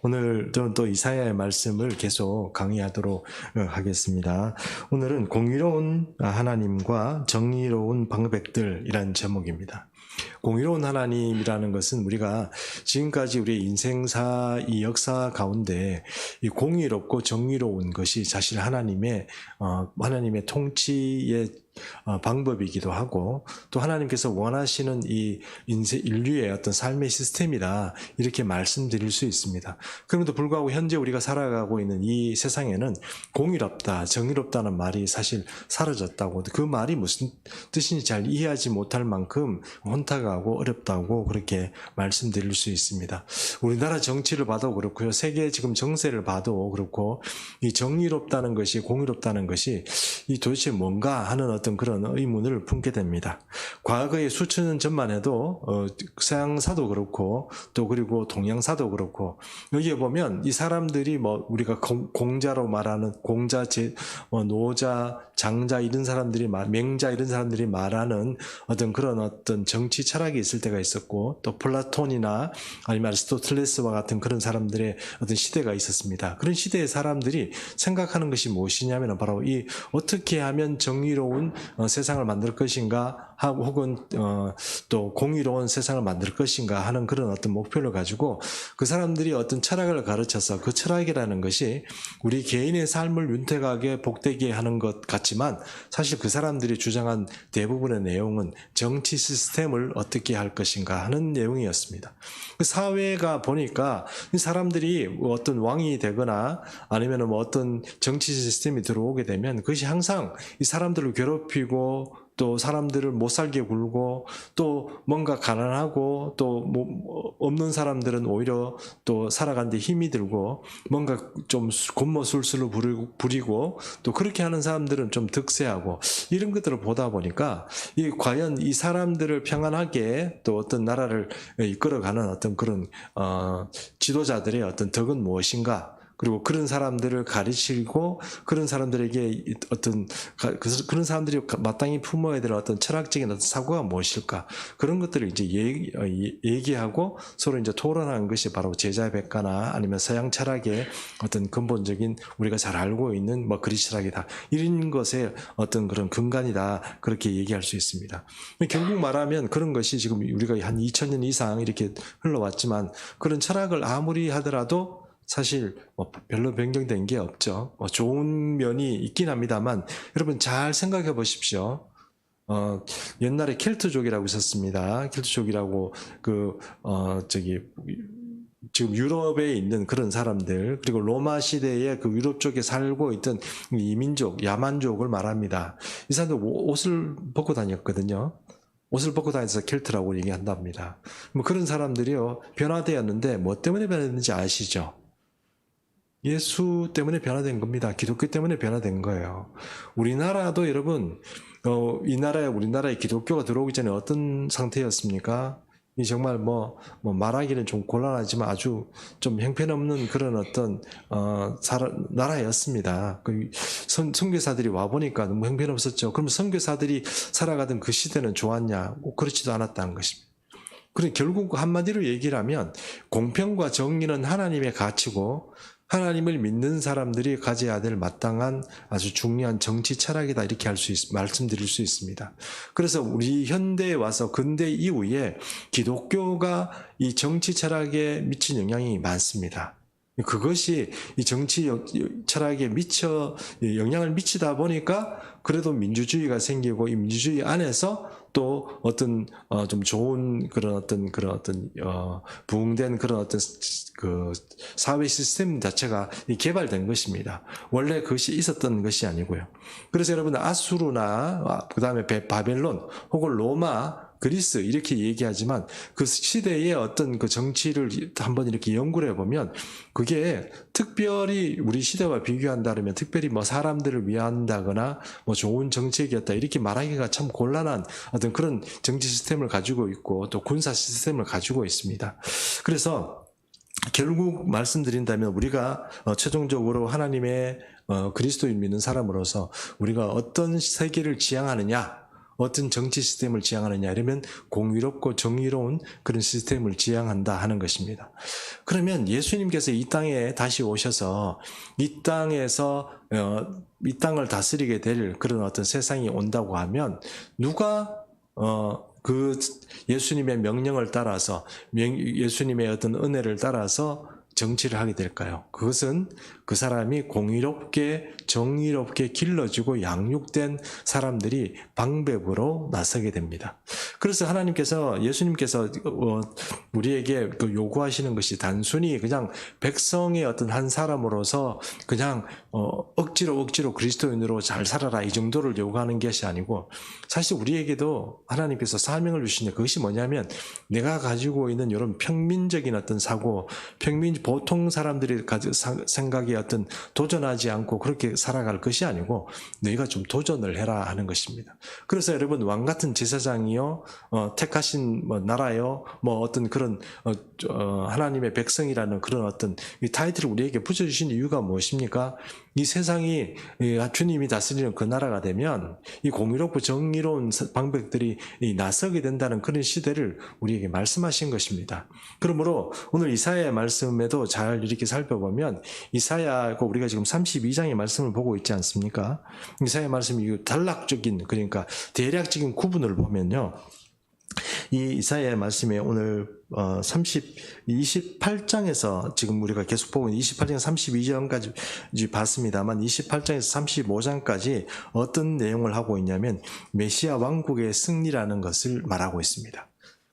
오늘 저는 또 이사야의 말씀을 계속 강의하도록 하겠습니다. 오늘은 공의로운 하나님과 정의로운 방백들이라는 제목입니다. 공의로운 하나님이라는 것은 우리가 지금까지 우리의 인생사 이 역사 가운데 이 공의롭고 정의로운 것이 사실 하나님의 통치의 방법이기도 하고, 또 하나님께서 원하시는 이 인류의 어떤 삶의 시스템이다, 이렇게 말씀드릴 수 있습니다. 그럼에도 불구하고 현재 우리가 살아가고 있는 이 세상에는 공의롭다, 정의롭다는 말이 사실 사라졌다고, 그 말이 무슨 뜻인지 잘 이해하지 못할 만큼 혼탁하고 어렵다고 그렇게 말씀드릴 수 있습니다. 우리나라 정치를 봐도 그렇고요, 세계 지금 정세를 봐도 그렇고, 이 정의롭다는 것이, 공의롭다는 것이 이 도대체 뭔가 하는 어떤 그런 의문을 품게 됩니다. 과거의 수천 년 전만 해도 서양사도 그렇고, 또 그리고 동양사도 그렇고, 여기에 보면 이 사람들이 우리가 공자로 말하는 공자, 노자, 장자 이런 사람들이 맹자 이런 사람들이 말하는 어떤 정치 철학이 있을 때가 있었고, 또 플라톤이나 아니면 아리스토텔레스와 같은 그런 사람들의 어떤 시대가 있었습니다. 그런 시대의 사람들이 생각하는 것이 무엇이냐면 바로 이 어떻게 하면 정의로운 세상을 만들 것인가, 혹은 또 공의로운 세상을 만들 것인가 하는 그런 어떤 목표를 가지고 그 사람들이 어떤 철학을 가르쳐서, 그 철학이라는 것이 우리 개인의 삶을 윤택하게 복되게 하는 것 같지만 사실 그 사람들이 주장한 대부분의 내용은 정치 시스템을 어떻게 할 것인가 하는 내용이었습니다. 그 사회가 보니까 이 사람들이 어떤 왕이 되거나 아니면 어떤 정치 시스템이 들어오게 되면 그것이 항상 이 사람들을 괴롭히고, 또 사람들을 못 살게 굴고, 또 뭔가 가난하고, 또 없는 사람들은 오히려 또 살아가는데 힘이 들고, 뭔가 좀 곤모술수를 부리고, 또 그렇게 하는 사람들은 좀 득세하고, 이런 것들을 보다 보니까 과연 이 사람들을 평안하게 또 어떤 나라를 이끌어가는 어떤 그런 지도자들의 어떤 덕은 무엇인가, 그리고 그런 사람들을 가르치고 그런 사람들에게 그런 사람들이 마땅히 품어야 될 어떤 철학적인 어떤 사고가 무엇일까, 그런 것들을 이제 얘기하고 서로 이제 토론하는 것이 바로 제자백과나 아니면 서양 철학의 어떤 근본적인 우리가 잘 알고 있는 그리스 철학이다, 이런 것의 어떤 그런 근간이다, 그렇게 얘기할 수 있습니다. 결국 말하면 그런 것이 지금 우리가 한 2000년 이상 이렇게 흘러왔지만 그런 철학을 아무리 하더라도 사실 별로 변경된 게 없죠. 좋은 면이 있긴 합니다만, 여러분 잘 생각해 보십시오. 옛날에 켈트족이라고 있었습니다. 켈트족이라고 지금 유럽에 있는 그런 사람들, 그리고 로마 시대에 그 유럽 쪽에 살고 있던 이민족, 야만족을 말합니다. 이 사람들 옷을 벗고 다녔거든요. 옷을 벗고 다녀서 켈트라고 얘기한답니다. 그런 사람들이요, 변화되었는데 뭐 때문에 변화됐는지 아시죠? 예수 때문에 변화된 겁니다. 기독교 때문에 변화된 거예요. 우리나라도 여러분, 우리나라에 기독교가 들어오기 전에 어떤 상태였습니까? 이 정말 말하기는 좀 곤란하지만 아주 좀 형편없는 그런 어떤 나라였습니다. 선교사들이 와 보니까 너무 형편없었죠. 그럼 선교사들이 살아가던 그 시대는 좋았냐? 그렇지도 않았다는 것입니다. 그래, 결국 한마디로 얘기를 하면 공평과 정의는 하나님의 가치고 하나님을 믿는 사람들이 가져야 될 마땅한 아주 중요한 정치 철학이다, 이렇게 말씀드릴 수 있습니다. 그래서 우리 현대에 와서 근대 이후에 기독교가 이 정치 철학에 미친 영향이 많습니다. 그것이 이 정치 철학에 영향을 미치다 보니까 그래도 민주주의가 생기고, 이 민주주의 안에서 또 어떤 좀 좋은 그런 부흥된 그런 어떤 그 사회 시스템 자체가 개발된 것입니다. 원래 그것이 있었던 것이 아니고요. 그래서 여러분, 아수르나 그다음에 바벨론 혹은 로마, 그리스 이렇게 얘기하지만 그 시대의 어떤 그 정치를 한번 이렇게 연구를 해보면 그게 특별히 우리 시대와 비교한다면 특별히 사람들을 위한다거나 좋은 정책이었다, 이렇게 말하기가 참 곤란한 어떤 그런 정치 시스템을 가지고 있고, 또 군사 시스템을 가지고 있습니다. 그래서 결국 말씀드린다면 우리가 최종적으로 하나님의 그리스도인 믿는 사람으로서 우리가 어떤 세계를 지향하느냐, 어떤 정치 시스템을 지향하느냐 이러면 공의롭고 정의로운 그런 시스템을 지향한다 하는 것입니다. 그러면 예수님께서 이 땅에 다시 오셔서 이 땅에서 이 땅을 다스리게 될 그런 어떤 세상이 온다고 하면 누가 그 예수님의 명령을 따라서 예수님의 어떤 은혜를 따라서 정치를 하게 될까요? 그것은 그 사람이 공의롭게 정의롭게 길러지고 양육된 사람들이 방백으로 나서게 됩니다. 그래서 하나님께서 예수님께서 우리에게 요구하시는 것이 단순히 그냥 백성의 어떤 한 사람으로서 그냥 억지로 그리스도인으로 잘 살아라 이 정도를 요구하는 것이 아니고 사실 우리에게도 하나님께서 사명을 주시는데 그것이 뭐냐면 내가 가지고 있는 이런 평민적인 어떤 사고 보통 사람들이 가지고 생각이 어떤 도전하지 않고 그렇게 살아갈 것이 아니고 너희가 좀 도전을 해라 하는 것입니다. 그래서 여러분 왕 같은 제사장이요, 택하신 나라요, 어떤 그런 하나님의 백성이라는 그런 어떤 이 타이틀을 우리에게 붙여주신 이유가 무엇입니까? 이 세상이 주님이 다스리는 그 나라가 되면 이 공의롭고 정의로운 방백들이 나서게 된다는 그런 시대를 우리에게 말씀하신 것입니다. 그러므로 오늘 이사야의 말씀에도 잘 이렇게 살펴보면 이사야고 우리가 지금 32장의 말씀을 보고 있지 않습니까? 이사야의 말씀이 단락적인 그러니까 대략적인 구분을 보면요. 이 이사야의 말씀에 오늘 28장에서 지금 우리가 계속 보고 있는 28장 32장까지 봤습니다만 28장에서 35장까지 어떤 내용을 하고 있냐면 메시아 왕국의 승리라는 것을 말하고 있습니다.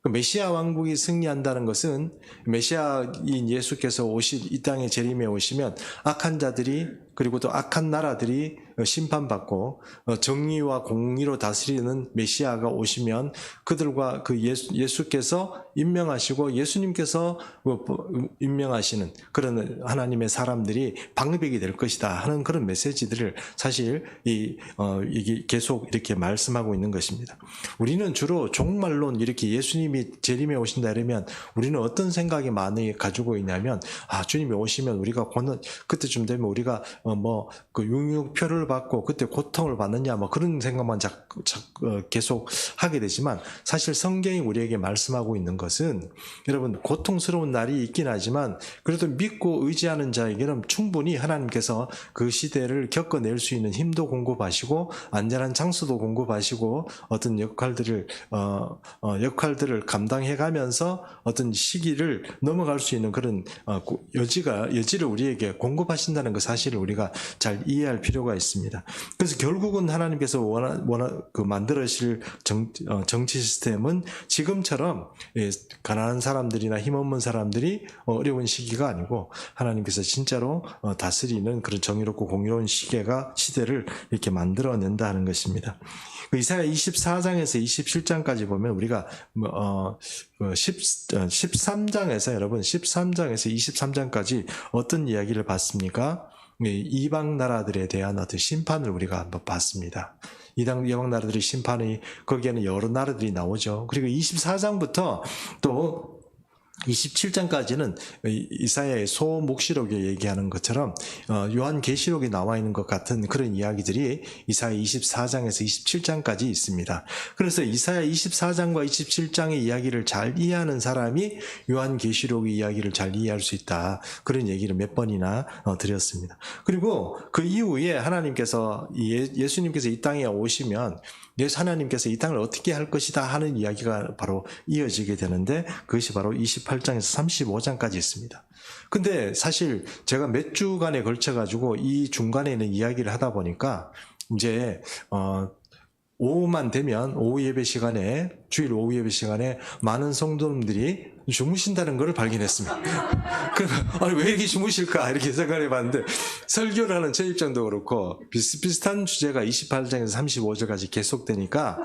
메시아 왕국이 승리한다는 것은 메시아인 예수께서 이 땅에 재림해 오시면 악한 자들이 그리고 또 악한 나라들이 심판받고 정의와 공의로 다스리는 메시아가 오시면 그들과 그 예수께서 임명하시고 예수님께서 임명하시는 그런 하나님의 사람들이 방백이 될 것이다 하는 그런 메시지들을 사실 이게 계속 이렇게 말씀하고 있는 것입니다. 우리는 주로 종말론 이렇게 예수님이 재림해 오신다 이러면 우리는 어떤 생각이 많이 가지고 있냐면 주님이 오시면 우리가 그때쯤 되면 우리가 그 융육표를 받고 그때 고통을 받느냐 그런 생각만 계속 하게 되지만 사실 성경이 우리에게 말씀하고 있는 것은 여러분 고통스러운 날이 있긴 하지만 그래도 믿고 의지하는 자에게는 충분히 하나님께서 그 시대를 겪어낼 수 있는 힘도 공급하시고 안전한 장소도 공급하시고 어떤 역할들을 감당해가면서 어떤 시기를 넘어갈 수 있는 그런 여지를 우리에게 공급하신다는 것 사실을 우리가 잘 이해할 필요가 있습니다. 그래서 결국은 하나님께서 만들으실 정치 시스템은 지금처럼 가난한 사람들이나 힘없는 사람들이 어려운 시기가 아니고 하나님께서 진짜로 다스리는 그런 정의롭고 공의로운 시대를 이렇게 만들어낸다 하는 것입니다. 이사야 24장에서 27장까지 보면 우리가 13장에서 여러분 13장에서 23장까지 어떤 이야기를 봤습니까? 이방 나라들에 대한 어떤 심판을 우리가 한번 봤습니다. 이방 나라들의 심판이 거기에는 여러 나라들이 나오죠. 그리고 24장부터 또 27장까지는 이사야의 소묵시록에 얘기하는 것처럼 요한계시록에 나와 있는 것 같은 그런 이야기들이 이사야 24장에서 27장까지 있습니다. 그래서 이사야 24장과 27장의 이야기를 잘 이해하는 사람이 요한계시록의 이야기를 잘 이해할 수 있다. 그런 얘기를 몇 번이나 드렸습니다. 그리고 그 이후에 하나님께서 예수님께서 이 땅에 오시면 하나님께서 이 땅을 어떻게 할 것이다 하는 이야기가 바로 이어지게 되는데 그것이 바로 28장에서 35장까지 있습니다. 근데 사실 제가 몇 주간에 걸쳐가지고 이 중간에 있는 이야기를 하다 보니까 이제 오후만 되면 주일 오후 예배 시간에 많은 성도님들이 주무신다는 것을 발견했습니다. 아니 왜 이렇게 주무실까 이렇게 생각을 해봤는데 설교를 하는 제 입장도 그렇고 비슷비슷한 주제가 28장에서 35절까지 계속되니까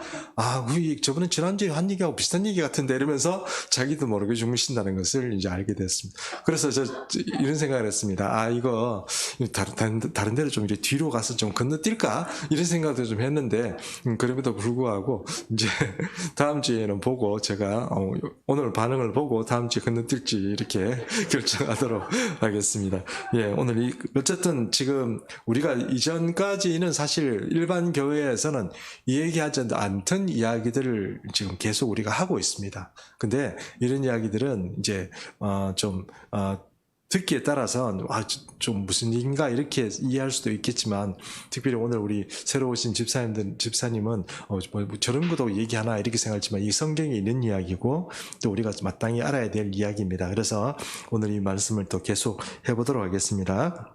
저번에 지난주에 한 얘기하고 비슷한 얘기 같은데 이러면서 자기도 모르게 주무신다는 것을 이제 알게 됐습니다. 그래서 이런 생각을 했습니다. 이거 다른 데로 좀 이제 뒤로 가서 좀 건너뛸까 이런 생각도 좀 했는데 그럼에도 불구하고 이제 다음 다음 주에는 보고 제가 오늘 반응을 보고 다음 주에 건너뛸지 이렇게 결정하도록 하겠습니다. 예, 오늘 어쨌든 지금 우리가 이전까지는 사실 일반 교회에서는 얘기하지 않던 이야기들을 지금 계속 우리가 하고 있습니다. 근데 이런 이야기들은 이제 듣기에 따라서 좀 무슨 일인가 이렇게 이해할 수도 있겠지만, 특별히 오늘 우리 새로 오신 집사님은 뭐 저런 것도 얘기하나 이렇게 생각했지만 이 성경에 있는 이야기고 또 우리가 마땅히 알아야 될 이야기입니다. 그래서 오늘 이 말씀을 또 계속 해보도록 하겠습니다.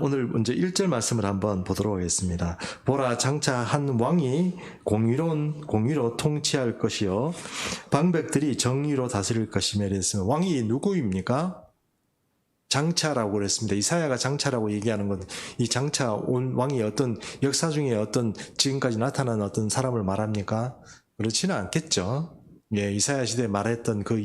오늘 먼저 1절 말씀을 한번 보도록 하겠습니다. 보라, 장차 한 왕이 공의로 통치할 것이요 방백들이 정의로 다스릴 것이며 이랬습니다. 왕이 누구입니까? 장차라고 그랬습니다. 이사야가 장차라고 얘기하는 건 이 장차 온 왕이 어떤 역사 중에 어떤 지금까지 나타난 어떤 사람을 말합니까? 그렇지는 않겠죠. 예, 이사야 시대에 말했던 그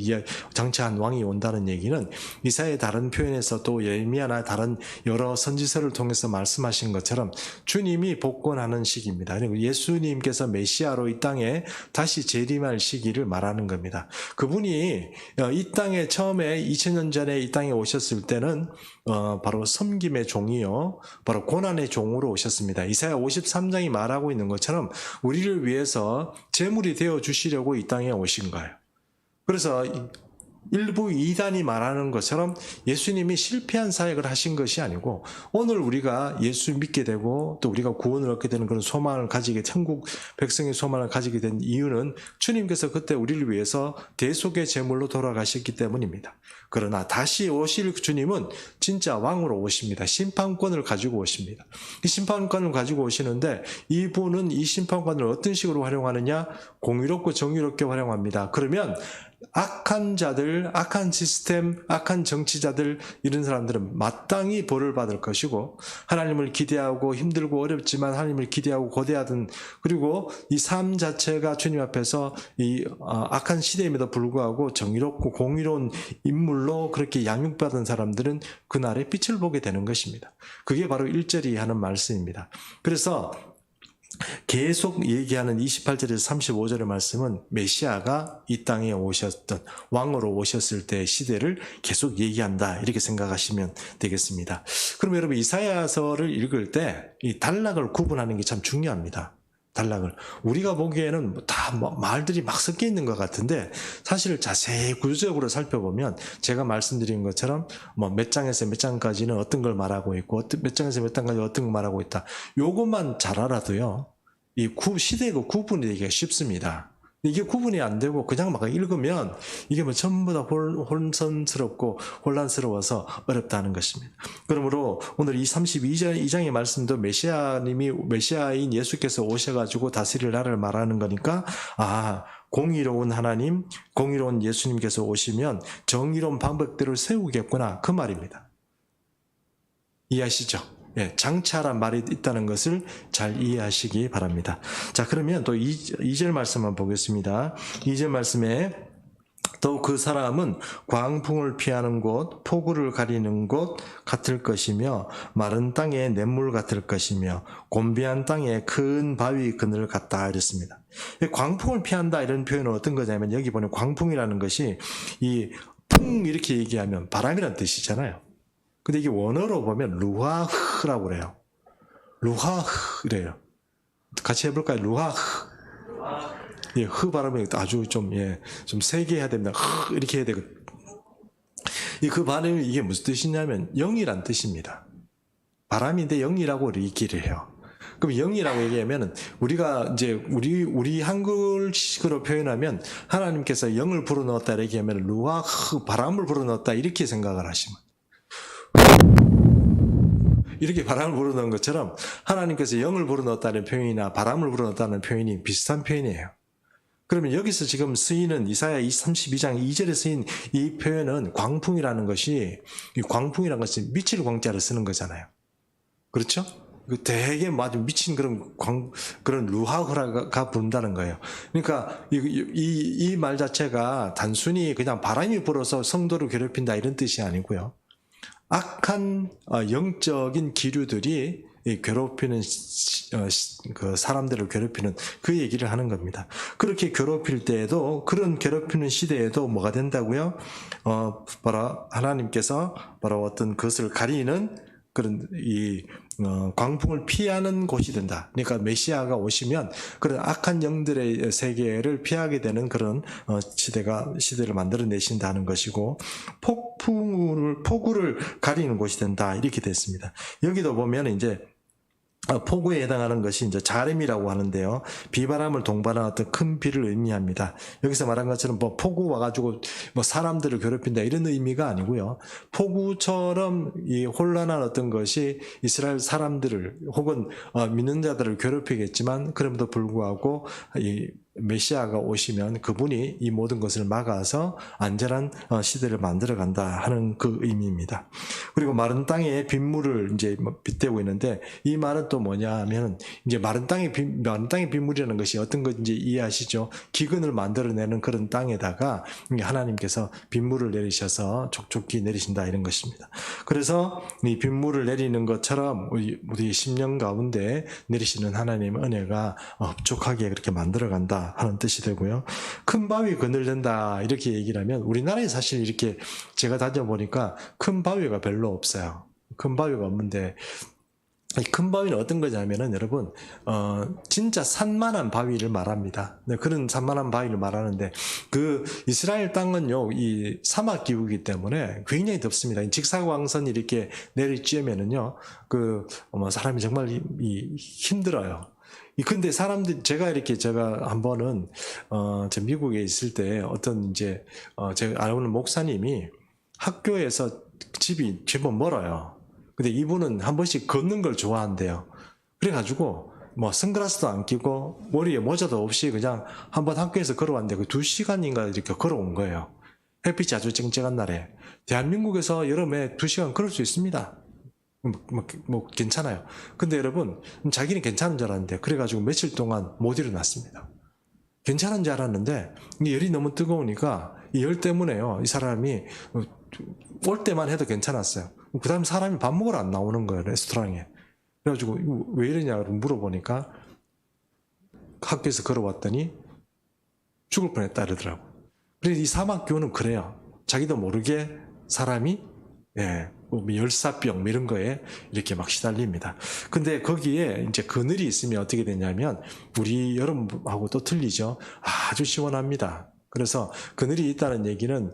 장차한 왕이 온다는 얘기는 이사야의 다른 표현에서 또 예레미야나 다른 여러 선지서를 통해서 말씀하신 것처럼 주님이 복권하는 시기입니다. 그리고 예수님께서 메시아로 이 땅에 다시 재림할 시기를 말하는 겁니다. 그분이 이 땅에 처음에 2000년 전에 이 땅에 오셨을 때는 바로 섬김의 종이요, 바로 고난의 종으로 오셨습니다. 이사야 53장이 말하고 있는 것처럼 우리를 위해서 제물이 되어 주시려고 이 땅에 오신 거예요. 그래서 일부 이단이 말하는 것처럼 예수님이 실패한 사역을 하신 것이 아니고, 오늘 우리가 예수 믿게 되고 또 우리가 구원을 얻게 되는 그런 소망을 가지게, 천국 백성의 소망을 가지게 된 이유는 주님께서 그때 우리를 위해서 대속의 제물로 돌아가셨기 때문입니다. 그러나 다시 오실 주님은 진짜 왕으로 오십니다. 심판권을 가지고 오십니다. 이 심판권을 가지고 오시는데 이분은 이 심판권을 어떤 식으로 활용하느냐? 공의롭고 정의롭게 활용합니다. 그러면 악한 자들, 악한 시스템, 악한 정치자들, 이런 사람들은 마땅히 벌을 받을 것이고, 하나님을 기대하고 힘들고 어렵지만 하나님을 기대하고 고대하던, 그리고 이 삶 자체가 주님 앞에서 이 악한 시대임에도 불구하고 정의롭고 공의로운 인물로 그렇게 양육받은 사람들은 그날의 빛을 보게 되는 것입니다. 그게 바로 1절이 하는 말씀입니다. 그래서 계속 얘기하는 28절에서 35절의 말씀은 메시아가 이 땅에 오셨던, 왕으로 오셨을 때의 시대를 계속 얘기한다, 이렇게 생각하시면 되겠습니다. 그럼 여러분, 이사야서를 읽을 때 이 단락을 구분하는 게 참 중요합니다. 단락을 우리가 보기에는 다 말들이 막 섞여 있는 것 같은데, 사실 자세히 구조적으로 살펴보면 제가 말씀드린 것처럼 몇 장에서 몇 장까지는 어떤 걸 말하고 있고 몇 장에서 몇 장까지 어떤 걸 말하고 있다, 요것만 잘 알아도요 이 시대가 구분이 되기가 쉽습니다. 이게 구분이 안 되고 그냥 막 읽으면 이게 뭐 전부 다 혼선스럽고 혼란스러워서 어렵다는 것입니다. 그러므로 오늘 이 32장의 말씀도 메시아인 예수께서 오셔가지고 다스릴 나라를 말하는 거니까, 공의로운 하나님, 공의로운 예수님께서 오시면 정의로운 방법들을 세우겠구나, 그 말입니다. 이해하시죠? 예, 장차란 말이 있다는 것을 잘 이해하시기 바랍니다. 자, 그러면 또 2절 말씀만 보겠습니다. 2절 말씀에 또 그 사람은 광풍을 피하는 곳, 폭우를 가리는 곳 같을 것이며 마른 땅에 냇물 같을 것이며 곤비한 땅에 큰 바위 그늘 같다, 이랬습니다. 광풍을 피한다, 이런 표현은 어떤 거냐면, 여기 보면 광풍이라는 것이 이 풍 이렇게 얘기하면 바람이라는 뜻이잖아요. 근데 이게 원어로 보면 루하흐라고 그래요. 루하흐래요. 같이 해볼까요? 루하흐. 예, 흐 발음이 아주 좀 세게 해야 됩니다. 흐, 이렇게 해야 되거든요. 그 발음이 이게 무슨 뜻이냐면 영이란 뜻입니다. 바람인데 영이라고 얘기를 해요. 그럼 영이라고 얘기하면은 우리가 이제 우리 한글식으로 표현하면 하나님께서 영을 불어넣었다 이렇게 하면 루하흐, 바람을 불어넣었다, 이렇게 생각을 하시면, 이렇게 바람을 불어넣은 것처럼 하나님께서 영을 불어넣었다는 표현이나 바람을 불어넣었다는 표현이 비슷한 표현이에요. 그러면 여기서 지금 쓰이는 이사야 32장 2절에 쓰인 이 표현은 광풍이라는 것이, 이 광풍이라는 것이 미칠 광자를 쓰는 거잖아요. 그렇죠? 되게 미친 그런 루하흐라가 부른다는 거예요. 그러니까 이 말 자체가 단순히 그냥 바람이 불어서 성도를 괴롭힌다, 이런 뜻이 아니고요. 악한 영적인 기류들이 이 괴롭히는 그 사람들을 괴롭히는 그 얘기를 하는 겁니다. 그렇게 괴롭힐 때에도 그런 괴롭히는 시대에도 뭐가 된다고요? 바로 하나님께서 바로 어떤 것을 가리는 그런 광풍을 피하는 곳이 된다. 그러니까 메시아가 오시면 그런 악한 영들의 세계를 피하게 되는 그런 시대를 만들어내신다는 것이고, 폭우를 가리는 곳이 된다. 이렇게 됐습니다. 여기도 보면 이제 폭우에 해당하는 것이 이제 자렘이라고 하는데요. 비바람을 동반한 어떤 큰 비를 의미합니다. 여기서 말한 것처럼 뭐 폭우 와가지고 뭐 사람들을 괴롭힌다 이런 의미가 아니고요. 폭우처럼 이 혼란한 어떤 것이 이스라엘 사람들을 혹은 믿는 자들을 괴롭히겠지만, 그럼에도 불구하고 이 메시아가 오시면 그분이 이 모든 것을 막아서 안전한 시대를 만들어 간다 하는 그 의미입니다. 그리고 마른 땅에 빗물을 이제 빗대고 있는데, 이 말은 또 뭐냐 하면, 이제 마른 땅의 빗물이라는 것이 어떤 건지 이해하시죠? 기근을 만들어내는 그런 땅에다가 하나님께서 빗물을 내리셔서 촉촉히 내리신다 이런 것입니다. 그래서 이 빗물을 내리는 것처럼 우리 심령 가운데 내리시는 하나님의 은혜가 흡족하게 그렇게 만들어 간다 하는 뜻이 되고요. 큰 바위 거늘된다 이렇게 얘기를 하면, 우리나라에 사실 이렇게 제가 다녀보니까 큰 바위가 별로 없어요. 큰 바위가 없는데, 큰 바위는 어떤 거냐면은 여러분, 진짜 산만한 바위를 말합니다. 그런 산만한 바위를 말하는데, 그 이스라엘 땅은요, 이 사막 기후이기 때문에 굉장히 덥습니다. 직사광선이 이렇게 내리쬐면은요, 사람이 정말 힘들어요. 근데 제가 한 번은, 저 미국에 있을 때 어떤 제가 아는 목사님이 학교에서 집이 제법 멀어요. 근데 이분은 한 번씩 걷는 걸 좋아한대요. 그래가지고, 선글라스도 안 끼고, 머리에 모자도 없이 그냥 한번 학교에서 걸어왔는데, 2시간인가 이렇게 걸어온 거예요. 햇빛이 아주 쨍쨍한 날에. 대한민국에서 여름에 2시간 걸을 수 있습니다. 괜찮아요. 근데 여러분, 자기는 괜찮은 줄 알았는데, 그래가지고 며칠 동안 못 일어났습니다. 괜찮은 줄 알았는데, 이 열이 너무 뜨거우니까, 이 열 때문에요. 이 사람이 올 때만 해도 괜찮았어요. 그 다음에 사람이 밥 먹으러 안 나오는 거예요, 레스토랑에. 그래가지고, 왜 이러냐고 물어보니까, 학교에서 걸어왔더니, 죽을 뻔했다 이러더라고요. 그래서 이 사막 교훈은 그래요. 자기도 모르게 사람이 열사병 이런 거에 이렇게 막 시달립니다. 근데 거기에 이제 그늘이 있으면 어떻게 되냐면, 우리 여름하고 또 틀리죠. 아주 시원합니다. 그래서 그늘이 있다는 얘기는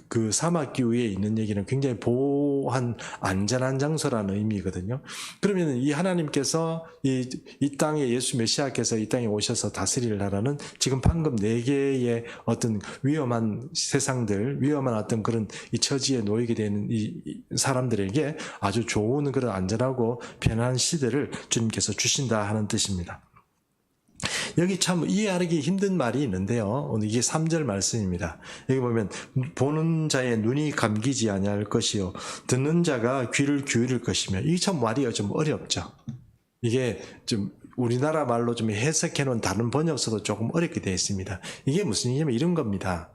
그 사막 기후에 있는 얘기는 굉장히 보호한 안전한 장소라는 의미거든요. 그러면 이 하나님께서 이 땅에 예수 메시아께서 이 땅에 오셔서 다스릴 나라는 지금 방금 4개의 어떤 위험한 세상들, 위험한 어떤 그런 이 처지에 놓이게 되는 이 사람들에게 아주 좋은 그런 안전하고 편안한 시대를 주님께서 주신다 하는 뜻입니다. 여기 참 이해하기 힘든 말이 있는데요. 오늘 이게 3절 말씀입니다. 여기 보면, 보는 자의 눈이 감기지 아니할 것이요, 듣는 자가 귀를 기울일 것이며. 이게 참 말이 좀 어렵죠. 이게 좀 우리나라 말로 좀 해석해 놓은 다른 번역서도 조금 어렵게 되어 있습니다. 이게 무슨 얘기냐면 이런 겁니다.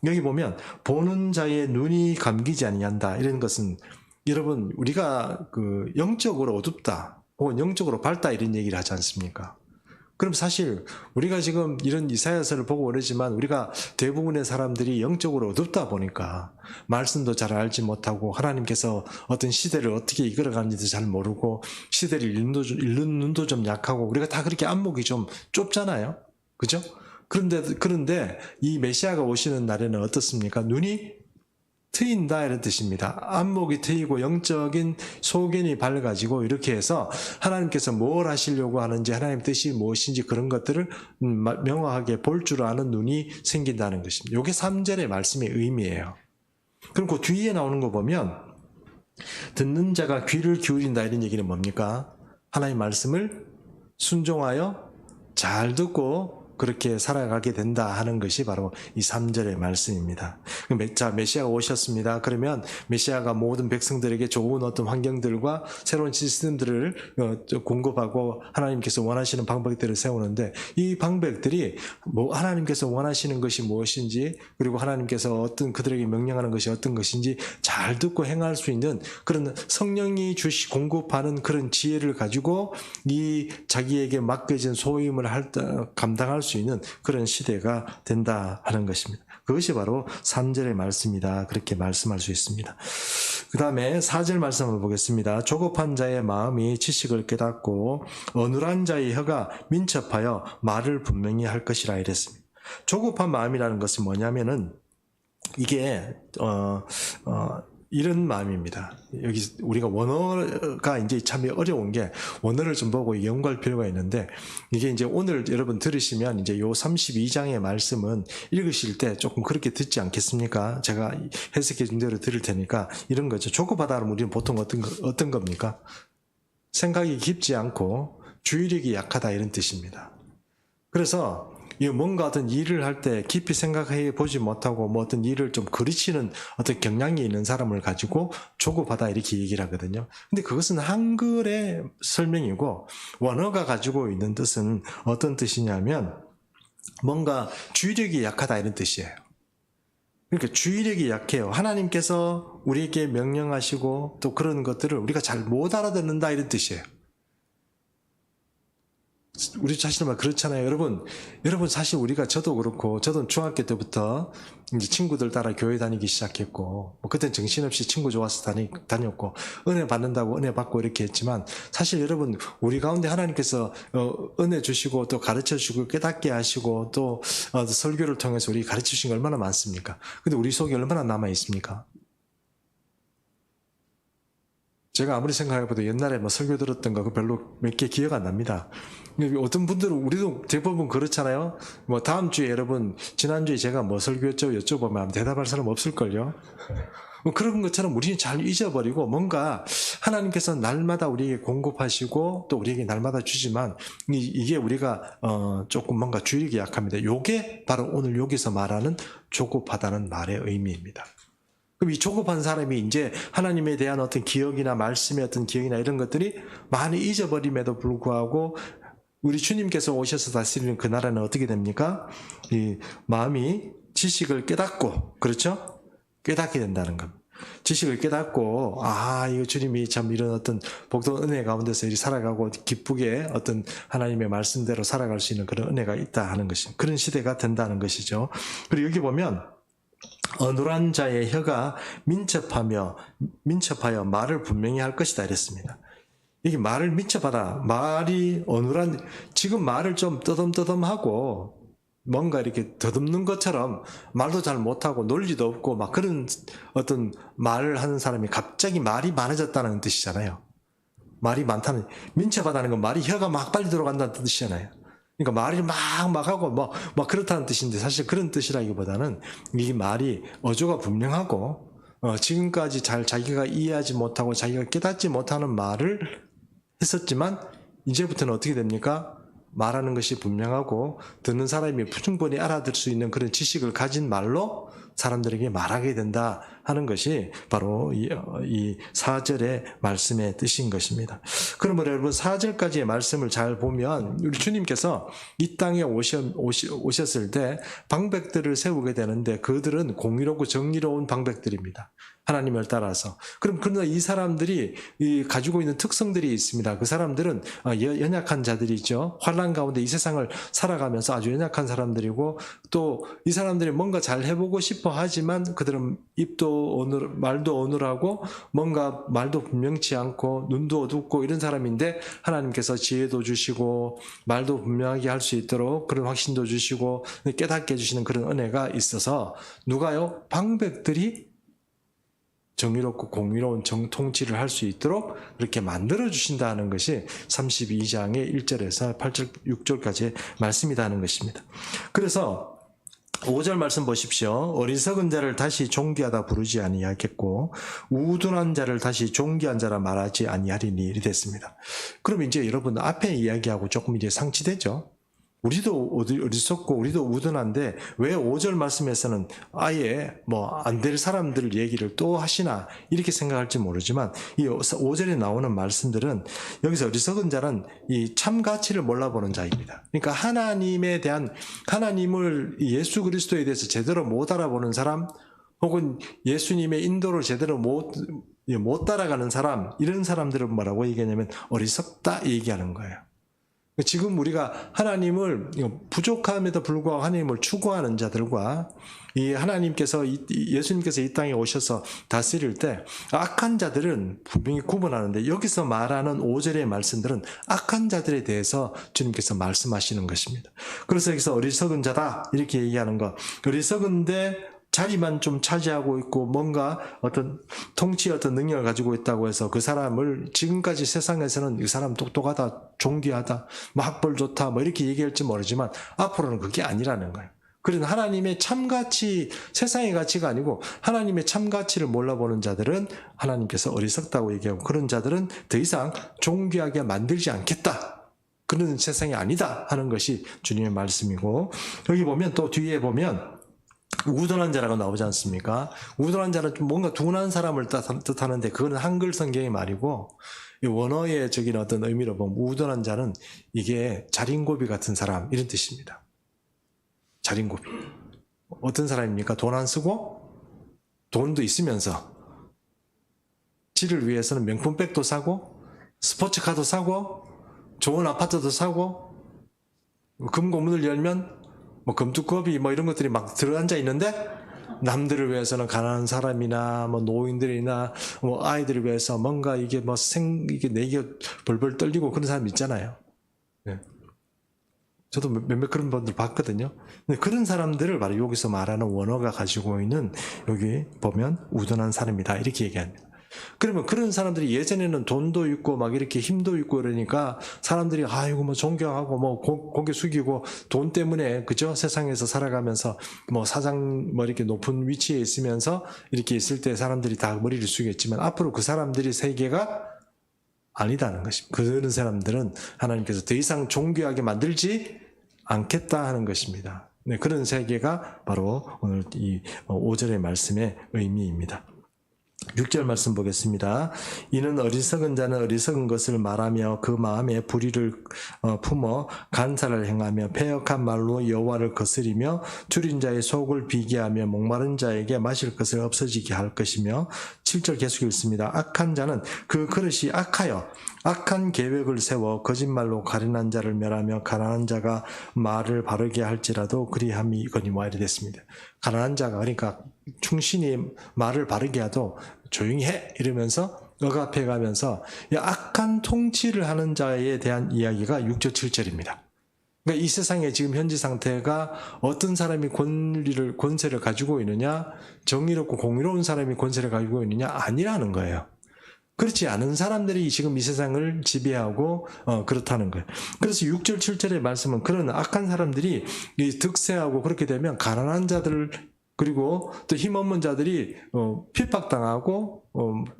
여기 보면 보는 자의 눈이 감기지 아니한다 이런 것은, 여러분 우리가 영적으로 어둡다 혹은 영적으로 밝다 이런 얘기를 하지 않습니까? 그럼 사실 우리가 지금 이런 이사야서를 보고 그러지만, 우리가 대부분의 사람들이 영적으로 어둡다 보니까 말씀도 잘 알지 못하고, 하나님께서 어떤 시대를 어떻게 이끌어가는지도 잘 모르고, 시대를 읽는 눈도 좀 약하고, 우리가 다 그렇게 안목이 좀 좁잖아요. 그죠? 그런데 이 메시아가 오시는 날에는 어떻습니까? 눈이 트인다 이런 뜻입니다. 안목이 트이고 영적인 소견이 밝아지고, 이렇게 해서 하나님께서 뭘 하시려고 하는지, 하나님 뜻이 무엇인지 그런 것들을 명확하게 볼 줄 아는 눈이 생긴다는 것입니다. 이게 3절의 말씀의 의미예요. 그럼 그 뒤에 나오는 거 보면, 듣는 자가 귀를 기울인다 이런 얘기는 뭡니까? 하나님 말씀을 순종하여 잘 듣고 그렇게 살아가게 된다 하는 것이 바로 이 3절의 말씀입니다. 자, 메시아가 오셨습니다. 그러면 메시아가 모든 백성들에게 좋은 어떤 환경들과 새로운 시스템들을 공급하고 하나님께서 원하시는 방법들을 세우는데, 이 방법들이 하나님께서 원하시는 것이 무엇인지, 그리고 하나님께서 그들에게 명령하는 것이 어떤 것인지 잘 듣고 행할 수 있는 그런 성령이 공급하는 그런 지혜를 가지고 이 자기에게 맡겨진 소임을 감당할 수 있는 그런 시대가 된다 하는 것입니다. 그것이 바로 3절의 말씀이다, 그렇게 말씀할 수 있습니다. 그 다음에 4절 말씀을 보겠습니다. 조급한 자의 마음이 지식을 깨닫고 어눌한 자의 혀가 민첩하여 말을 분명히 할 것이라 이랬습니다. 조급한 마음이라는 것은 뭐냐면은 이게 이런 마음입니다. 여기 우리가 원어가 이제 참 어려운 게, 원어를 좀 보고 연구할 필요가 있는데, 이게 이제 오늘 여러분 들으시면 이제 요 32장의 말씀은 읽으실 때 조금 그렇게 듣지 않겠습니까? 제가 해석해 준 대로 들을 테니까 이런 거죠. 조급하다면 우리는 보통 어떤 겁니까? 생각이 깊지 않고 주의력이 약하다, 이런 뜻입니다. 그래서 뭔가 어떤 일을 할 때 깊이 생각해 보지 못하고 뭐 어떤 일을 좀 그르치는 어떤 경향이 있는 사람을 가지고 조급하다, 이렇게 얘기를 하거든요. 근데 그것은 한글의 설명이고, 원어가 가지고 있는 뜻은 어떤 뜻이냐면 뭔가 주의력이 약하다, 이런 뜻이에요. 그러니까 주의력이 약해요. 하나님께서 우리에게 명령하시고 또 그런 것들을 우리가 잘 못 알아듣는다, 이런 뜻이에요. 우리 자신은 그렇잖아요. 여러분 사실 저도 그렇고, 저도 중학교 때부터 이제 친구들 따라 교회 다니기 시작했고, 그땐 정신없이 친구 좋아서 다녔고, 은혜 받는다고 은혜 받고 이렇게 했지만, 사실 여러분, 우리 가운데 하나님께서 은혜 주시고 또 가르쳐 주시고 깨닫게 하시고 또 설교를 통해서 우리 가르쳐 주신 게 얼마나 많습니까? 근데 우리 속에 얼마나 남아 있습니까? 제가 아무리 생각해봐도 옛날에 설교 들었던 거 별로 몇 개 기억 안 납니다. 어떤 분들은, 우리도 대부분 그렇잖아요. 다음 주에 여러분, 지난주에 제가 설교했죠? 여쭤보면 대답할 사람 없을걸요? 그런 것처럼 우리는 잘 잊어버리고, 뭔가 하나님께서 날마다 우리에게 공급하시고 또 우리에게 날마다 주지만, 이게 우리가 조금 뭔가 주의력이 약합니다. 요게 바로 오늘 여기서 말하는 조급하다는 말의 의미입니다. 그럼 이 조급한 사람이 이제 하나님에 대한 어떤 기억이나 말씀의 어떤 기억이나 이런 것들이 많이 잊어버림에도 불구하고, 우리 주님께서 오셔서 다스리는 그 나라는 어떻게 됩니까? 이 마음이 지식을 깨닫고, 그렇죠? 깨닫게 된다는 겁니다. 지식을 깨닫고, 이거 주님이 참 이런 어떤 복도 은혜 가운데서 이렇게 살아가고 기쁘게 어떤 하나님의 말씀대로 살아갈 수 있는 그런 은혜가 있다 하는 것이, 그런 시대가 된다는 것이죠. 그리고 여기 보면 어눌한 자의 혀가 민첩하여 말을 분명히 할 것이다 이랬습니다. 이게 말을 민첩하다, 말이 어눌한, 지금 말을 좀 떠듬떠듬하고 뭔가 이렇게 더듬는 것처럼 말도 잘 못하고 논리도 없고 막 그런 어떤 말을 하는 사람이 갑자기 말이 많아졌다는 뜻이잖아요. 말이 많다는, 민첩하다는 건 말이 혀가 막 빨리 들어간다는 뜻이잖아요. 그러니까 말이 막 하고 막 그렇다는 뜻인데, 사실 그런 뜻이라기보다는 이 말이 어조가 분명하고 지금까지 잘 자기가 이해하지 못하고 자기가 깨닫지 못하는 말을 했었지만, 이제부터는 어떻게 됩니까? 말하는 것이 분명하고 듣는 사람이 충분히 알아들을 수 있는 그런 지식을 가진 말로 사람들에게 말하게 된다 하는 것이 바로 이 4절의 말씀의 뜻인 것입니다. 그러면 여러분, 4절까지의 말씀을 잘 보면 우리 주님께서 이 땅에 오셨을 때 방백들을 세우게 되는데, 그들은 공의롭고 정의로운 방백들입니다. 하나님을 따라서. 그러나 이 사람들이 가지고 있는 특성들이 있습니다. 그 사람들은 연약한 자들이죠. 환난 가운데 이 세상을 살아가면서 아주 연약한 사람들이고, 또 이 사람들이 뭔가 잘 해보고 싶어 하지만 그들은 말도 어눌하고 뭔가 말도 분명치 않고 눈도 어둡고 이런 사람인데, 하나님께서 지혜도 주시고 말도 분명하게 할 수 있도록 그런 확신도 주시고 깨닫게 해주시는 그런 은혜가 있어서, 누가요? 방백들이 정의롭고 공의로운 통치를 할 수 있도록 그렇게 만들어 주신다는 것이 32장의 1절에서 8절, 6절까지의 말씀이다 하는 것입니다. 그래서 5절 말씀 보십시오. 어리석은 자를 다시 존귀하다 부르지 아니하겠고 우둔한 자를 다시 존귀한 자라 말하지 아니하리니, 이리 됐습니다. 그럼 이제 여러분 앞에 이야기하고 조금 이제 상치되죠. 우리도 어리석고 우리도 우둔한데 왜 5절 말씀에서는 아예 뭐 안 될 사람들 얘기를 또 하시나 이렇게 생각할지 모르지만 이 5절에 나오는 말씀들은 여기서 어리석은 자는 이 참 가치를 몰라보는 자입니다. 그러니까 하나님에 대한 하나님을 예수 그리스도에 대해서 제대로 못 알아보는 사람 혹은 예수님의 인도를 제대로 못 따라가는 사람 이런 사람들은 뭐라고 얘기하냐면 어리석다 얘기하는 거예요. 지금 우리가 하나님을 부족함에도 불구하고 하나님을 추구하는 자들과 이 하나님께서 예수님께서 이 땅에 오셔서 다스릴 때 악한 자들은 분명히 구분하는데 여기서 말하는 5절의 말씀들은 악한 자들에 대해서 주님께서 말씀하시는 것입니다. 그래서 여기서 어리석은 자다 이렇게 얘기하는 거 어리석은데 자리만 좀 차지하고 있고 뭔가 어떤 통치의 어떤 능력을 가지고 있다고 해서 그 사람을 지금까지 세상에서는 이 사람 똑똑하다, 존귀하다, 뭐 학벌 좋다 뭐 이렇게 얘기할지 모르지만 앞으로는 그게 아니라는 거예요. 그런 하나님의 참가치, 세상의 가치가 아니고 하나님의 참가치를 몰라보는 자들은 하나님께서 어리석다고 얘기하고 그런 자들은 더 이상 존귀하게 만들지 않겠다. 그런 세상이 아니다 하는 것이 주님의 말씀이고 여기 보면 또 뒤에 보면 우둔한 자라고 나오지 않습니까? 우둔한 자는 좀 뭔가 둔한 사람을 뜻하는데 그거는 한글 성경의 말이고 원어의 적인 어떤 의미로 보면 우둔한 자는 이게 자린고비 같은 사람 이런 뜻입니다. 자린고비. 어떤 사람입니까? 돈 안 쓰고 돈도 있으면서 지를 위해서는 명품백도 사고 스포츠카도 사고 좋은 아파트도 사고 금고문을 열면 뭐 금두꺼비 뭐 이런 것들이 막 들어앉아 있는데 남들을 위해서는 가난한 사람이나 뭐 노인들이나 뭐 아이들을 위해서 뭔가 이게 뭐 이게 내게 벌벌 떨리고 그런 사람 있잖아요. 네. 저도 몇몇 그런 분들 봤거든요. 근데 그런 사람들을 바로 여기서 말하는 원어가 가지고 있는 여기 보면 우둔한 사람이다 이렇게 얘기합니다. 그러면 그런 사람들이 예전에는 돈도 있고 막 이렇게 힘도 있고 그러니까 사람들이 아이고 뭐 존경하고 뭐 고개 숙이고 돈 때문에 그죠 세상에서 살아가면서 뭐 사장 뭐 이렇게 높은 위치에 있으면서 이렇게 있을 때 사람들이 다 머리를 숙였지만 앞으로 그 사람들이 세계가 아니다는 것입니다. 그런 사람들은 하나님께서 더 이상 존귀하게 만들지 않겠다 하는 것입니다. 네, 그런 세계가 바로 오늘 이 5절의 말씀의 의미입니다. 6절 말씀 보겠습니다. 이는 어리석은 자는 어리석은 것을 말하며 그 마음에 불의를 품어 간사를 행하며 패역한 말로 여호와를 거스리며 줄인 자의 속을 비게하며 목마른 자에게 마실 것을 없어지게 할 것이며 7절 계속 읽습니다. 악한 자는 그 그릇이 악하여 악한 계획을 세워 거짓말로 가련한 자를 멸하며 가난한 자가 말을 바르게 할지라도 그리함이 이거니와 이래 됐습니다. 가난한 자가 그러니까 충신이 말을 바르게 하도 조용히 해 이러면서 억압해 가면서 악한 통치를 하는 자에 대한 이야기가 6절 7절입니다. 그러니까 이 세상의 지금 현재 상태가 어떤 사람이 권세를 가지고 있느냐 정의롭고 공의로운 사람이 권세를 가지고 있느냐 아니라는 거예요. 그렇지 않은 사람들이 지금 이 세상을 지배하고 그렇다는 거예요. 그래서 6절 7절의 말씀은 그런 악한 사람들이 득세하고 그렇게 되면 가난한 자들 그리고 또 힘없는 자들이 핍박당하고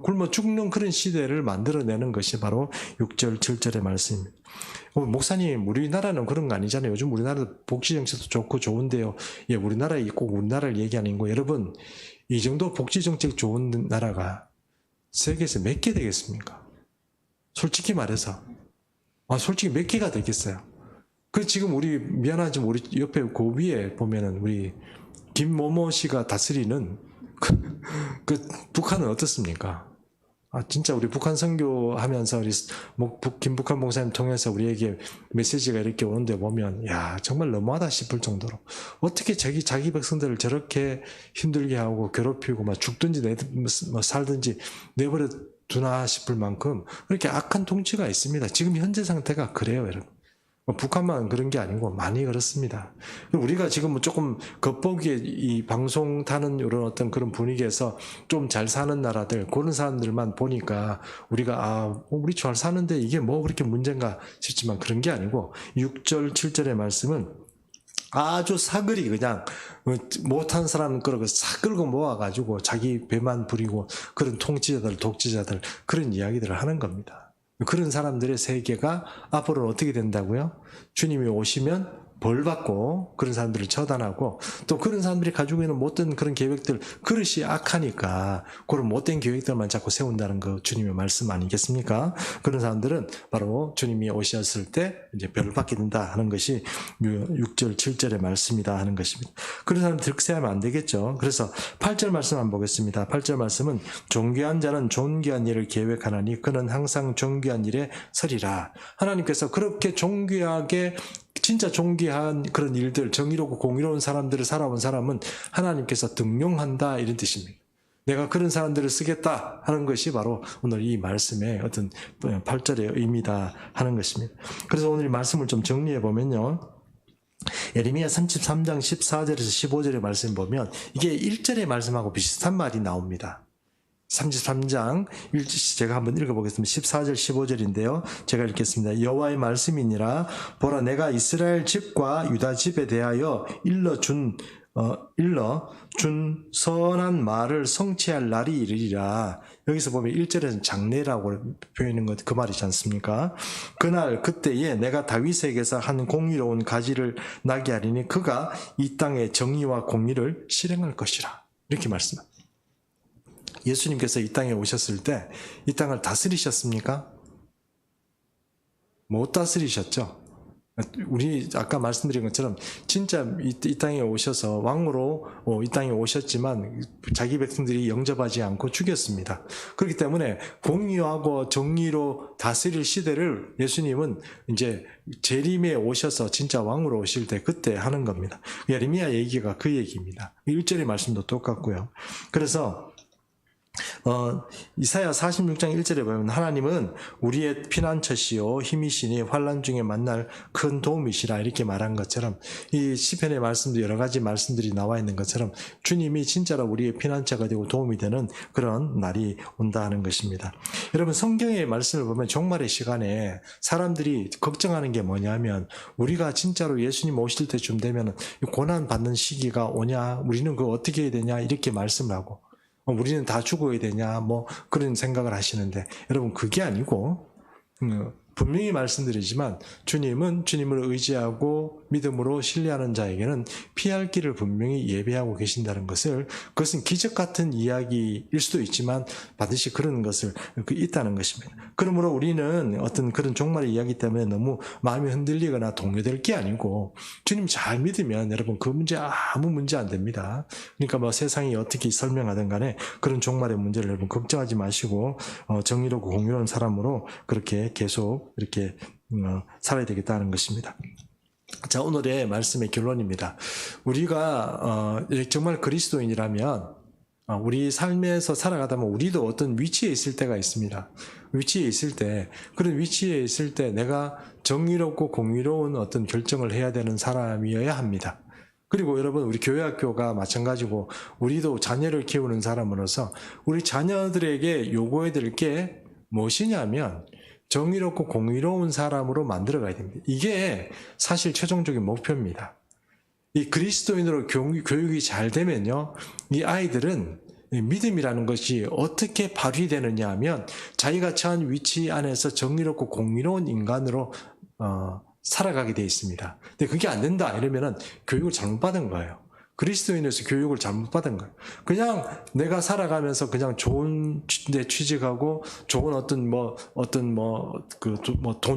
굶어 죽는 그런 시대를 만들어내는 것이 바로 6절 7절의 말씀입니다. 목사님 우리나라는 그런 거 아니잖아요. 요즘 우리나라도 복지정책도 좋고 좋은데요. 예, 우리나라에 꼭 우리나라를 얘기하는 거 여러분 이 정도 복지정책 좋은 나라가 세계에서 몇 개 되겠습니까? 솔직히 말해서 솔직히 몇 개가 되겠어요. 그 지금 우리 미안하지만 우리 옆에 그 위에 보면은 우리 김모모 씨가 다스리는 그 북한은 어떻습니까? 진짜 우리 북한 선교하면서 우리 김북한 목사님 통해서 우리에게 메시지가 이렇게 오는데 보면 야 정말 너무하다 싶을 정도로 어떻게 자기 백성들을 저렇게 힘들게 하고 괴롭히고 막 죽든지 살든지 내버려 두나 싶을 만큼 그렇게 악한 통치가 있습니다. 지금 현재 상태가 그래요, 여러분. 북한만 그런 게 아니고 많이 그렇습니다. 우리가 지금 조금 겉보기에 이 방송 타는 이런 어떤 그런 분위기에서 좀 잘 사는 나라들 그런 사람들만 보니까 우리가 우리 잘 사는데 이게 뭐 그렇게 문제인가 싶지만 그런 게 아니고 6절 7절의 말씀은 아주 사글이 그냥 못한 사람 끌고 싹 끌고 모아가지고 자기 배만 부리고 그런 통치자들 독재자들 그런 이야기들을 하는 겁니다. 그런 사람들의 세계가 앞으로는 어떻게 된다고요? 주님이 오시면 벌 받고 그런 사람들을 처단하고 또 그런 사람들이 가지고 있는 못된 그런 계획들, 그릇이 악하니까 그런 못된 계획들만 자꾸 세운다는 거 주님의 말씀 아니겠습니까? 그런 사람들은 바로 주님이 오셨을 때 이제 벌을 받게 된다 하는 것이 6절 7절의 말씀이다 하는 것입니다. 그런 사람 득세하면 안 되겠죠. 그래서 8절 말씀 한번 보겠습니다. 8절 말씀은 존귀한 자는 존귀한 일을 계획하나니 그는 항상 존귀한 일에 서리라. 하나님께서 그렇게 존귀하게 진짜 존귀한 그런 일들, 정의롭고 공의로운 사람들을 살아온 사람은 하나님께서 등용한다 이런 뜻입니다. 내가 그런 사람들을 쓰겠다 하는 것이 바로 오늘 이 말씀의 어떤 8절의 의미다 하는 것입니다. 그래서 오늘 이 말씀을 좀 정리해 보면요. 예레미야 33장 14절에서 15절의 말씀 보면 이게 1절의 말씀하고 비슷한 말이 나옵니다. 33장 제가 한번 읽어보겠습니다. 14절 15절인데요. 제가 읽겠습니다. 여호와의 말씀이니라 보라 내가 이스라엘 집과 유다 집에 대하여 일러준 선한 말을 성취할 날이 이르리라. 여기서 보면 1절에는 장래라고 표현하는 것 그 말이지 않습니까? 그날 그때에 내가 다윗에게서 한 공의로운 가지를 나게 하리니 그가 이 땅의 정의와 공의를 실행할 것이라. 이렇게 말씀합니다. 예수님께서 이 땅에 오셨을 때 이 땅을 다스리셨습니까? 못 다스리셨죠? 우리 아까 말씀드린 것처럼 진짜 이 땅에 오셔서 왕으로 이 땅에 오셨지만 자기 백성들이 영접하지 않고 죽였습니다. 그렇기 때문에 공의하고 정의로 다스릴 시대를 예수님은 이제 재림에 오셔서 진짜 왕으로 오실 때 그때 하는 겁니다. 예레미야 얘기가 그 얘기입니다. 1절의 말씀도 똑같고요. 그래서 이사야 46장 1절에 보면 하나님은 우리의 피난처시요 힘이시니 환난 중에 만날 큰 도움이시라 이렇게 말한 것처럼 이 시편의 말씀도 여러 가지 말씀들이 나와 있는 것처럼 주님이 진짜로 우리의 피난처가 되고 도움이 되는 그런 날이 온다 하는 것입니다. 여러분 성경의 말씀을 보면 종말의 시간에 사람들이 걱정하는 게 뭐냐면 우리가 진짜로 예수님 오실 때쯤 되면 고난 받는 시기가 오냐 우리는 그거 어떻게 해야 되냐 이렇게 말씀을 하고 우리는 다 죽어야 되냐 뭐 그런 생각을 하시는데 여러분 그게 아니고 분명히 말씀드리지만 주님은 주님을 의지하고 믿음으로 신뢰하는 자에게는 피할 길을 분명히 예배하고 계신다는 것을 그것은 기적 같은 이야기일 수도 있지만 반드시 그런 것을 있다는 것입니다. 그러므로 우리는 어떤 그런 종말의 이야기 때문에 너무 마음이 흔들리거나 동요될 게 아니고 주님 잘 믿으면 여러분 그 문제 아무 문제 안 됩니다. 그러니까 뭐 세상이 어떻게 설명하든 간에 그런 종말의 문제를 여러분 걱정하지 마시고 정의롭고 공유한 사람으로 그렇게 계속 이렇게 살아야 되겠다는 것입니다. 자, 오늘의 말씀의 결론입니다. 우리가 정말 그리스도인이라면 우리 삶에서 살아가다 보면 우리도 어떤 위치에 있을 때가 있습니다. 위치에 있을 때 그런 위치에 있을 때 내가 정의롭고 공의로운 어떤 결정을 해야 되는 사람이어야 합니다. 그리고 여러분 우리 교회학교가 마찬가지고 우리도 자녀를 키우는 사람으로서 우리 자녀들에게 요구해야 될 게 무엇이냐면 정의롭고 공의로운 사람으로 만들어가야 됩니다. 이게 사실 최종적인 목표입니다. 이 그리스도인으로 교육이 잘 되면요, 이 아이들은 믿음이라는 것이 어떻게 발휘되느냐 하면 자기가 처한 위치 안에서 정의롭고 공의로운 인간으로 살아가게 되어 있습니다. 근데 그게 안 된다 이러면은 교육을 잘못 받은 거예요. 그리스도인에서 교육을 잘못 받은 거예요. 그냥 내가 살아가면서 그냥 좋은 데 취직하고 좋은 돈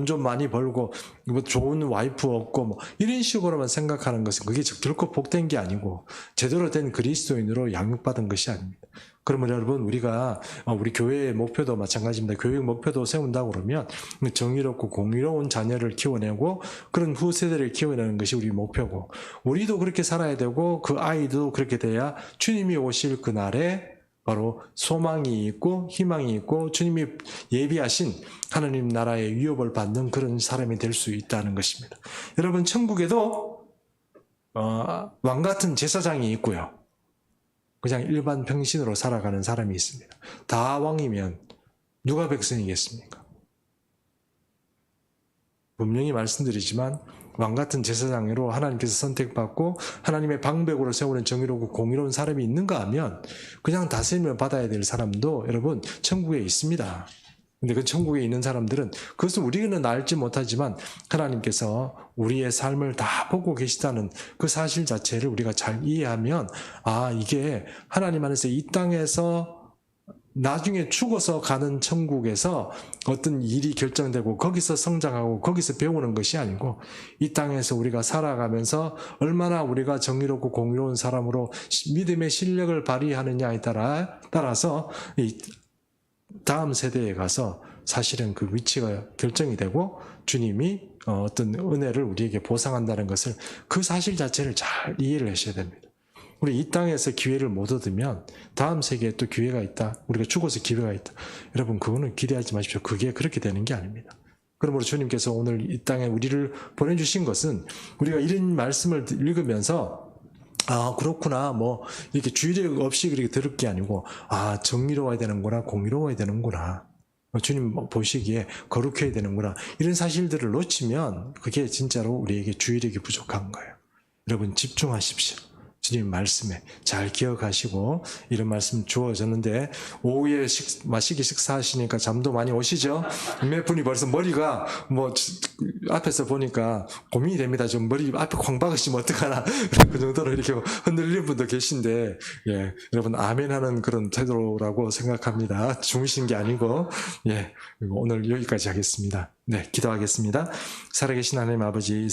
좀 많이 벌고 뭐 좋은 와이프 얻고 뭐 이런 식으로만 생각하는 것은 그게 결코 복된 게 아니고 제대로 된 그리스도인으로 양육받은 것이 아닙니다. 그러면 여러분 우리가 우리 교회의 목표도 마찬가지입니다. 교육 목표도 세운다고 그러면 정의롭고 공의로운 자녀를 키워내고 그런 후세대를 키워내는 것이 우리 목표고 우리도 그렇게 살아야 되고 그 아이도 그렇게 돼야 주님이 오실 그날에 바로 소망이 있고 희망이 있고 주님이 예비하신 하나님 나라의 위협을 받는 그런 사람이 될 수 있다는 것입니다. 여러분 천국에도 왕 같은 제사장이 있고요. 그냥 일반 평신으로 살아가는 사람이 있습니다. 다 왕이면 누가 백성이겠습니까? 분명히 말씀드리지만 왕 같은 제사장으로 하나님께서 선택받고 하나님의 방백으로 세우는 정의롭고 공의로운 사람이 있는가 하면 그냥 다스림을 받아야 될 사람도 여러분 천국에 있습니다. 근데 그 천국에 있는 사람들은 그것을 우리는 알지 못하지만 하나님께서 우리의 삶을 다 보고 계시다는 그 사실 자체를 우리가 잘 이해하면 아, 이게 하나님 안에서 이 땅에서 나중에 죽어서 가는 천국에서 어떤 일이 결정되고 거기서 성장하고 거기서 배우는 것이 아니고 이 땅에서 우리가 살아가면서 얼마나 우리가 정의롭고 공의로운 사람으로 믿음의 실력을 발휘하느냐에 따라서 이 다음 세대에 가서 사실은 그 위치가 결정이 되고 주님이 어떤 은혜를 우리에게 보상한다는 것을 그 사실 자체를 잘 이해를 하셔야 됩니다. 우리 이 땅에서 기회를 못 얻으면 다음 세계에 또 기회가 있다. 우리가 죽어서 기회가 있다. 여러분 그거는 기대하지 마십시오. 그게 그렇게 되는 게 아닙니다. 그러므로 주님께서 오늘 이 땅에 우리를 보내주신 것은 우리가 이런 말씀을 읽으면서 아 그렇구나 뭐 이렇게 주의력 없이 그렇게 들을 게 아니고 아 정의로워야 되는구나 공의로워야 되는구나 주님 보시기에 거룩해야 되는구나 이런 사실들을 놓치면 그게 진짜로 우리에게 주의력이 부족한 거예요. 여러분 집중하십시오. 주님 말씀에 잘 기억하시고 이런 말씀 주어졌는데 오후에 마시기 식사하시니까 잠도 많이 오시죠? 몇 분이 벌써 머리가 뭐 앞에서 보니까 고민이 됩니다. 좀 머리 앞에 쾅 박으시면 어떡하나 그 정도로 이렇게 흔들리는 분도 계신데 예, 여러분 아멘하는 그런 태도라고 생각합니다. 주무신 게 아니고 예, 오늘 여기까지 하겠습니다. 네, 기도하겠습니다. 살아계신 하나님 아버지